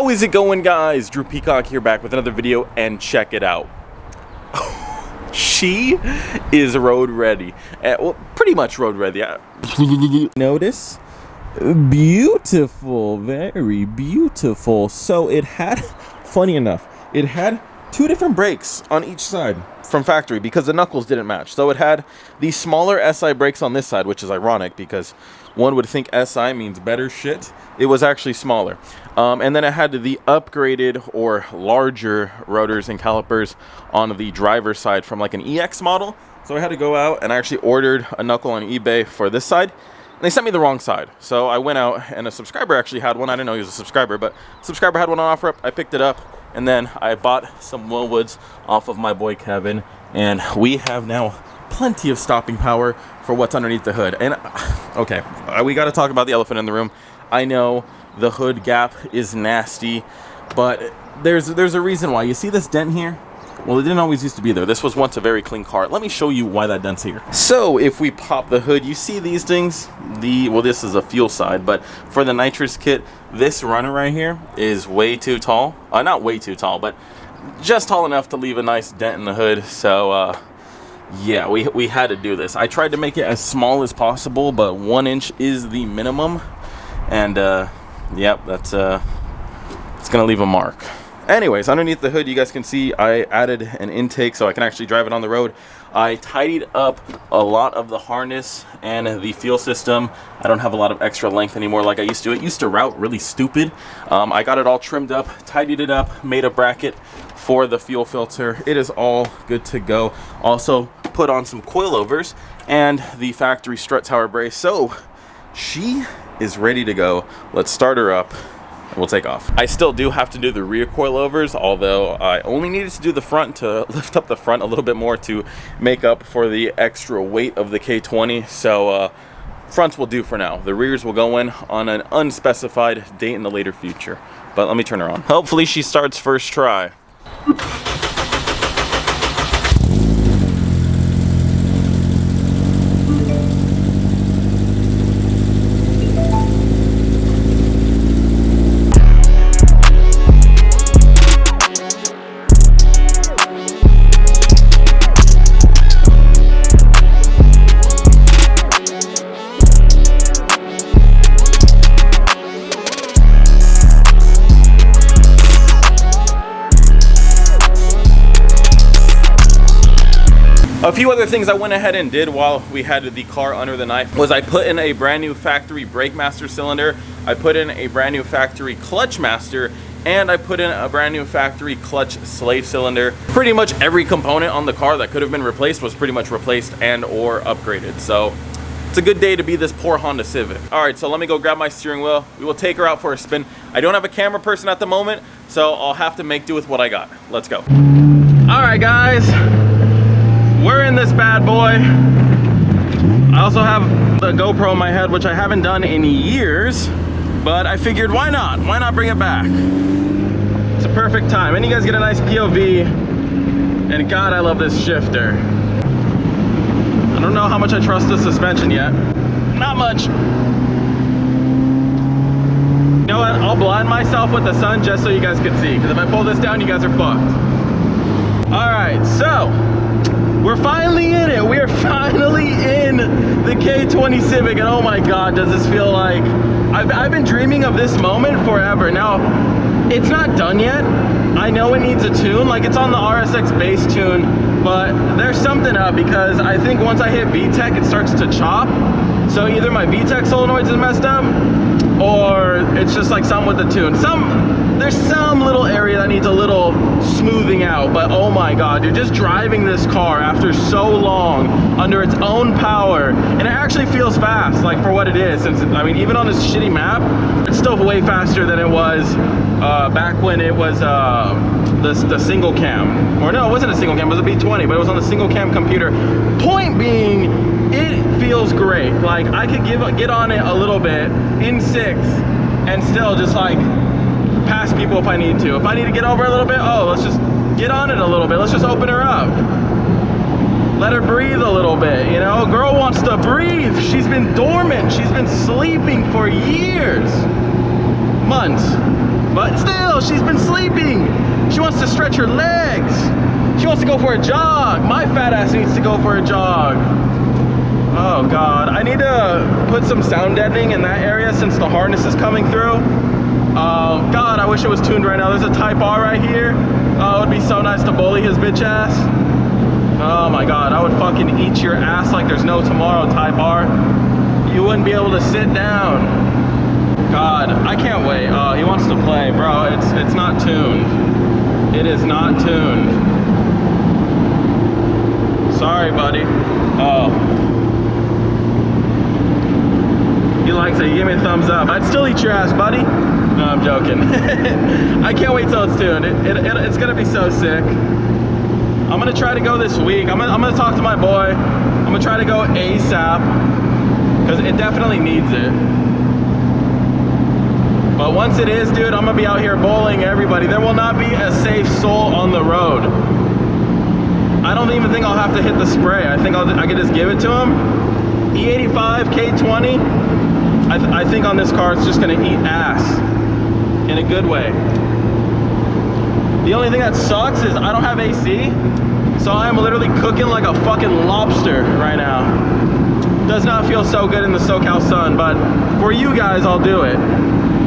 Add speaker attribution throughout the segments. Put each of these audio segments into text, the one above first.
Speaker 1: How is it going, guys? Drew Peacock here, back with another video, and check it out. She is road ready. Well, pretty much road ready. Notice? Beautiful, very beautiful. So it had, funny enough, it had two different brakes on each side from factory because the knuckles didn't match. So it had the smaller SI brakes on this side, which is ironic because one would think SI means better shit. It was actually smaller. And then it had the upgraded or larger rotors and calipers on the driver's side from like an EX model. So I had to go out and I actually ordered a knuckle on eBay for this side. And they sent me the wrong side. So I went out and a subscriber actually had one. I didn't know he was a subscriber, but a subscriber had one on offer. I picked it up and then I bought some Willwoods off of my boy Kevin. And we have now plenty of stopping power for what's underneath the hood. And okay, we got to talk about the elephant in the room. I know the hood gap is nasty, but there's a reason why. You see this dent here? Well, it didn't always used to be there. This was once a very clean car. Let me show you why that dent's here. So if we pop the hood, you see these things? Well, this is a fuel side, but for the nitrous kit, this runner right here is way too tall. Not way too tall, but just tall enough to leave a nice dent in the hood. So yeah, we had to do this. I tried to make it as small as possible, but 1 inch is the minimum. And yep, that's it's gonna leave a mark. Anyways, underneath the hood, you guys can see I added an intake so I can actually drive it on the road. I tidied up a lot of the harness and the fuel system. I don't have a lot of extra length anymore like I used to. It used to route really stupid. I got it all trimmed up, tidied it up, made a bracket for the fuel filter. It is all good to go. Also put on some coilovers and the factory strut tower brace. So she is ready to go. Let's start her up. We'll take off. I still do have to do the rear coilovers, although I only needed to do the front to lift up the front a little bit more to make up for the extra weight of the K20. So fronts will do for now. The rears will go in on an unspecified date in the later future. But let me turn her on. Hopefully she starts first try. A few other things I went ahead and did while we had the car under the knife was I put in a brand new factory brake master cylinder, I put in a brand new factory clutch master, and I put in a brand new factory clutch slave cylinder. Pretty much every component on the car that could have been replaced was pretty much replaced and or upgraded. So it's a good day to be this poor Honda Civic. All right, so let me go grab my steering wheel. We will take her out for a spin. I don't have a camera person at the moment, so I'll have to make do with what I got. Let's go. All right, guys. We're in this bad boy. I also have the GoPro in my head, which I haven't done in years, but I figured why not? Why not bring it back? It's a perfect time. And you guys get a nice POV. And God, I love this shifter. I don't know how much I trust the suspension yet. Not much. You know what? I'll blind myself with the sun just so you guys can see, because if I pull this down, you guys are fucked. All right, so we're finally in it. We are finally in the K20 Civic, and oh my God, does this feel like I've been dreaming of this moment forever. Now, it's not done yet. I know it needs a tune, like it's on the RSX base tune, but there's something up because I think once I hit VTEC, it starts to chop. So either my VTEC solenoids is messed up, or it's just like something with the tune. There's some little area that needs a little smoothing out, but oh my God, dude, just driving this car after so long under its own power, and it actually feels fast, like for what it is, since, I mean, even on this shitty map, it's still way faster than it was back when it was the single cam. Or no, it wasn't a single cam, it was a B20, but it was on the single cam computer. Point being, it feels great. Like, I could get on it a little bit in 6 and still just like pass people if I need to. If I need to get over a little bit, oh, let's just get on it a little bit. Let's just open her up. Let her breathe a little bit, you know? Girl wants to breathe. She's been dormant. She's been sleeping for years. Months. But still, she's been sleeping. She wants to stretch her legs. She wants to go for a jog. My fat ass needs to go for a jog. Oh God, I need to put some sound deadening in that area since the harness is coming through. God, I wish it was tuned right now. There's a Type R right here. Oh, it would be so nice to bully his bitch ass. Oh my God, I would fucking eat your ass like there's no tomorrow, Type R. You wouldn't be able to sit down. God, I can't wait. Oh, he wants to play, bro. It's not tuned. It is not tuned. Sorry, buddy. Oh. He likes it. Give me a thumbs up. I'd still eat your ass, buddy. No, I'm joking. I can't wait till it's tuned. It's gonna be so sick. I'm gonna try to go this week. I'm gonna talk to my boy. I'm gonna try to go ASAP because it definitely needs it. But once it is, dude, I'm gonna be out here bowling everybody. There will not be a safe soul on the road. I don't even think I'll have to hit the spray. I think I can just give it to him. E85 K20. I think on this car it's just gonna eat ass in a good way. The only thing that sucks is I don't have AC, so I'm literally cooking like a fucking lobster right now. Does not feel so good in the SoCal sun, but for you guys, I'll do it.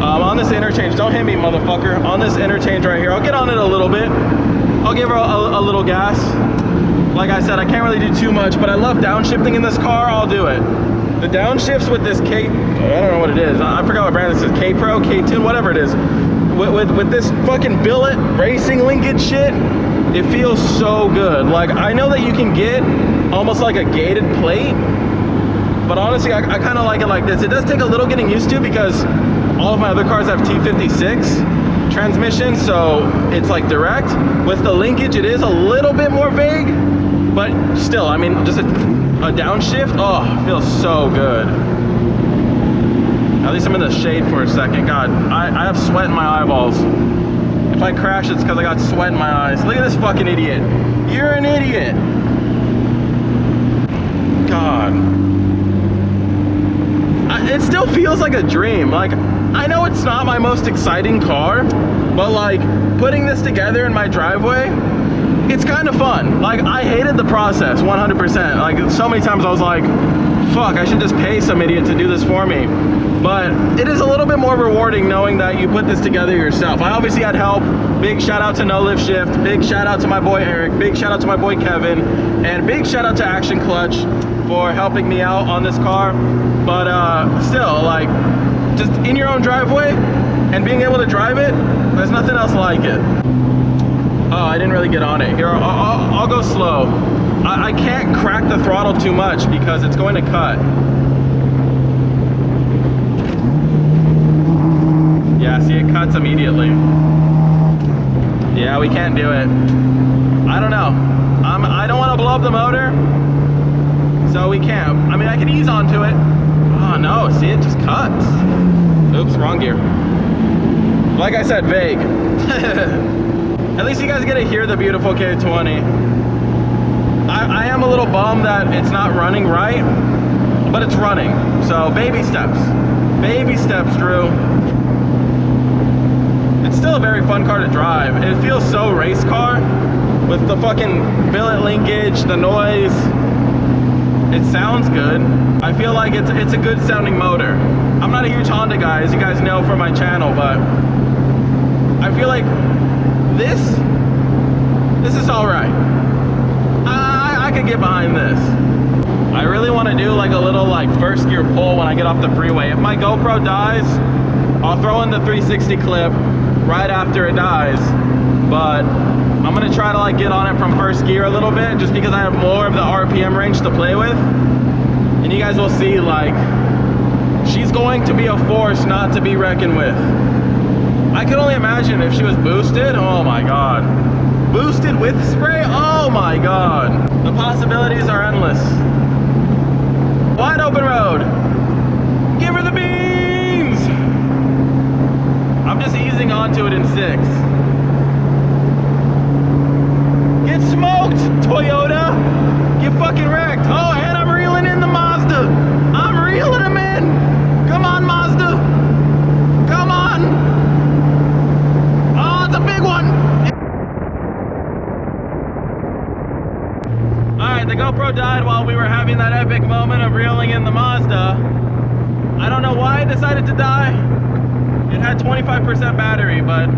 Speaker 1: On this interchange, don't hit me, motherfucker. On this interchange right here, I'll get on it a little bit. I'll give her a little gas. Like I said, I can't really do too much, but I love downshifting in this car. I'll do it. The downshifts with this I don't know what it is. I forgot what brand this is. K-Pro, K20, whatever it is. With this fucking billet racing linkage shit, it feels so good. Like, I know that you can get almost like a gated plate, but honestly, I kind of like it like this. It does take a little getting used to because all of my other cars have T56 transmission, so it's like direct. With the linkage, it is a little bit more vague, but still, I mean, just a downshift, oh, it feels so good. At least I'm in the shade for a second. God, I have sweat in my eyeballs. If I crash, it's because I got sweat in my eyes. Look at this fucking idiot. You're an idiot. God. It still feels like a dream. Like, I know it's not my most exciting car, but like, putting this together in my driveway, it's kind of fun. Like, I hated the process 100%. Like, so many times I was like, fuck, I should just pay some idiot to do this for me. But it is a little bit more rewarding knowing that you put this together yourself. I obviously had help. Big shout out to No Lift Shift. Big shout out to my boy Eric. Big shout out to my boy Kevin. And big shout out to Action Clutch for helping me out on this car. But still, like, just in your own driveway and being able to drive it, there's nothing else like it. Oh, I didn't really get on it. Here, I'll go slow. I can't crack the throttle too much because it's going to cut. Yeah, see, it cuts immediately. Yeah, we can't do it. I don't know. I don't want to blow up the motor, so we can't. I mean, I can ease onto it. Oh no, see, it just cuts. Oops, wrong gear. Like I said, vague. At least you guys get to hear the beautiful K20. I am a little bummed that it's not running right, but it's running. So baby steps. Baby steps, Drew. It's still a very fun car to drive. It feels so race car with the fucking billet linkage, the noise. It sounds good. I feel like it's a good sounding motor. I'm not a huge Honda guy, as you guys know from my channel, but I feel like this is all right. I could get behind this. I really want to do like a little like first gear pull when I get off the freeway. If my GoPro dies, I'll throw in the 360 clip right after it dies. But I'm gonna try to like get on it from first gear a little bit, just because I have more of the RPM range to play with. And you guys will see, like, she's going to be a force not to be reckoned with. I can only imagine if she was boosted. Oh my God. Boosted with spray? Oh my God. The possibilities are endless. Wide open road. Give her the beans. I'm just easing onto it in 6. Get smoked, Toyota. Get fucking wrecked. Oh, and I'm reeling in the Mazda. I'm reeling them in. Come on, Mazda. Come on. GoPro died while we were having that epic moment of reeling in the Mazda. I don't know why it decided to die. It had 25% battery, but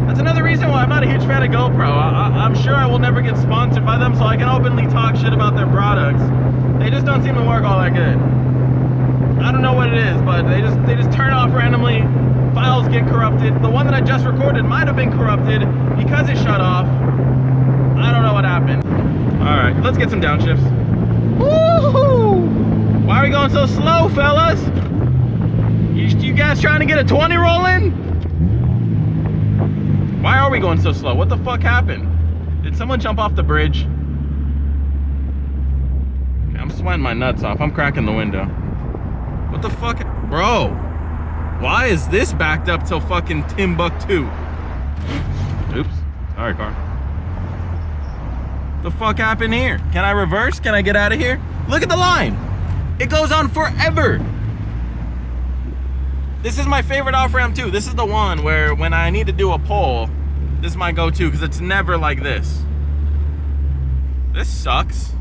Speaker 1: that's another reason why I'm not a huge fan of GoPro. I'm sure I will never get sponsored by them, so I can openly talk shit about their products. They just don't seem to work all that good. I don't know what it is, but they just turn off randomly. Files get corrupted. The one that I just recorded might have been corrupted because it shut off. I don't know what happened. All right, let's get some downshifts. Woohoo! Why are we going so slow, fellas? You guys trying to get a 20 rolling? Why are we going so slow? What the fuck happened? Did someone jump off the bridge? Okay, I'm sweating my nuts off. I'm cracking the window. What the fuck? Bro, why is this backed up till fucking Timbuktu? Oops. Sorry, car. The fuck happened here? Can I reverse? Can I get out of here? Look at the line. It goes on forever. This is my favorite off-ramp too. This is the one where when I need to do a pull, this is my go-to because it's never like this. This sucks.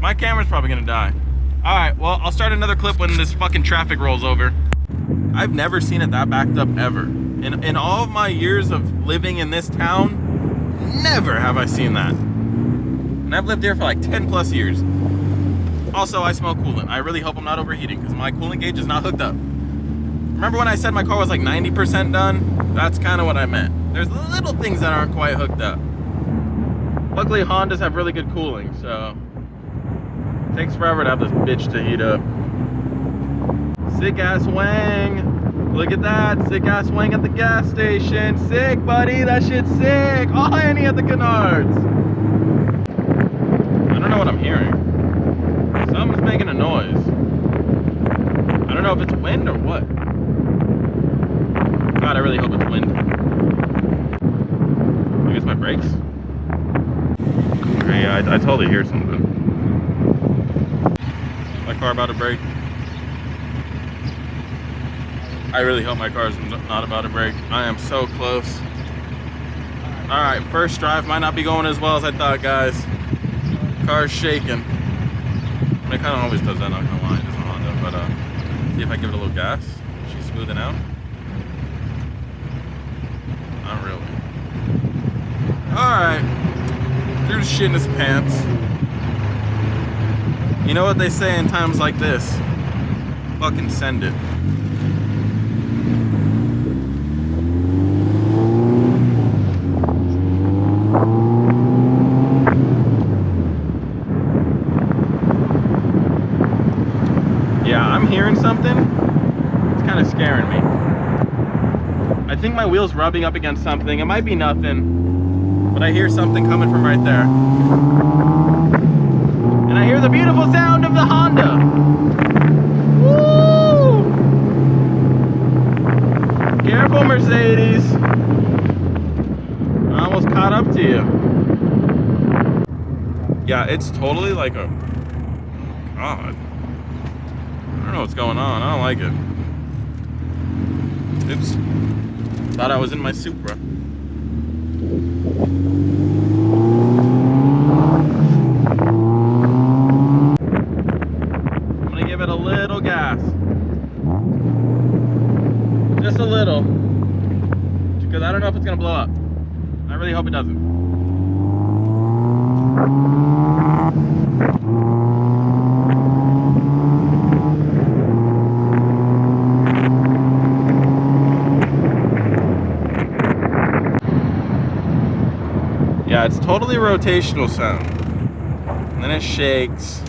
Speaker 1: My camera's probably gonna die. All right, well, I'll start another clip when this fucking traffic rolls over. I've never seen it that backed up ever. In all of my years of living in this town, never have I seen that. And I've lived here for like 10 plus years. Also, I smell coolant. I really hope I'm not overheating because my coolant gauge is not hooked up. Remember when I said my car was like 90% done? That's kind of what I meant. There's little things that aren't quite hooked up. Luckily, Hondas have really good cooling, so it takes forever to have this bitch to heat up. Sick ass wang. Look at that. Sick ass wang at the gas station. Sick, buddy. That shit's sick. Oh, and he at the Canards. I don't know what I'm hearing. Something's making a noise. I don't know if it's wind or what. God, I really hope it's wind. I guess my brakes. Okay, yeah, I totally hear something. My car about to break. I really hope my car is not about to break. I am so close. All right, first drive might not be going as well as I thought, guys. Car's shaking. I mean, it kind of always does that, not gonna lie. It's a Honda, but see if I give it a little gas. She's smoothing out. Not really. All right, there's shit in his pants. You know what they say in times like this? Fucking send it. Yeah, I'm hearing something. It's kind of scaring me. I think my wheel's rubbing up against something. It might be nothing, but I hear something coming from right there. And I hear the beautiful sound of the Honda. Woo! Careful, Mercedes. I almost caught up to you. Yeah, it's totally like a... God. I don't know what's going on. I don't like it. Oops. Thought I was in my Supra. I'm gonna give it a little gas. Just a little. Because I don't know if it's gonna blow up. I really hope it doesn't. Yeah, it's totally rotational sound. And then it shakes.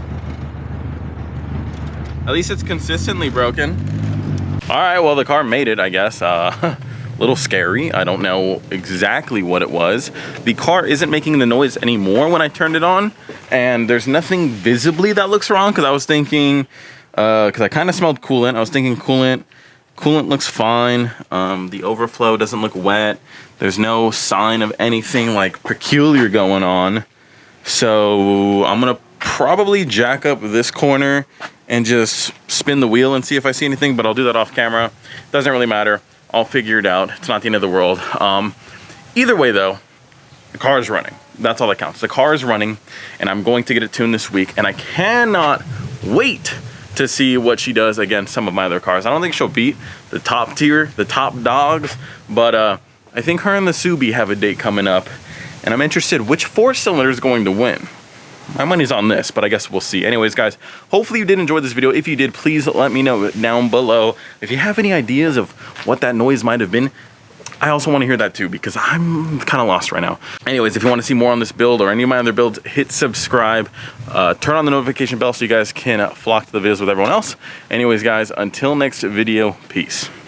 Speaker 1: At least it's consistently broken. All right, well, the car made it, I guess. A little scary. I don't know exactly what it was. The car isn't making the noise anymore when I turned it on. And there's nothing visibly that looks wrong because I was thinking, because I kind of smelled coolant. I was thinking coolant looks fine. The overflow doesn't look wet. There's no sign of anything like peculiar going on. So I'm gonna probably jack up this corner and just spin the wheel and see if I see anything, but I'll do that off camera. Doesn't really matter. I'll figure it out. It's not the end of the world. Either way though, The car is running. That's all that counts. The car is running, and I'm going to get it tuned this week, and I cannot wait to see what she does against some of my other cars. I don't think she'll beat the top tier, the top dogs, but I think her and the Subi have a date coming up, and I'm interested which 4-cylinder is going to win. My money's on this, but I guess we'll see. Anyways, guys, hopefully you did enjoy this video. If you did, please let me know down below. If you have any ideas of what that noise might have been, I also want to hear that too, because I'm kind of lost right now. Anyways, if you want to see more on this build or any of my other builds, hit subscribe, turn on the notification bell so you guys can flock to the videos with everyone else. Anyways, guys, until next video, peace.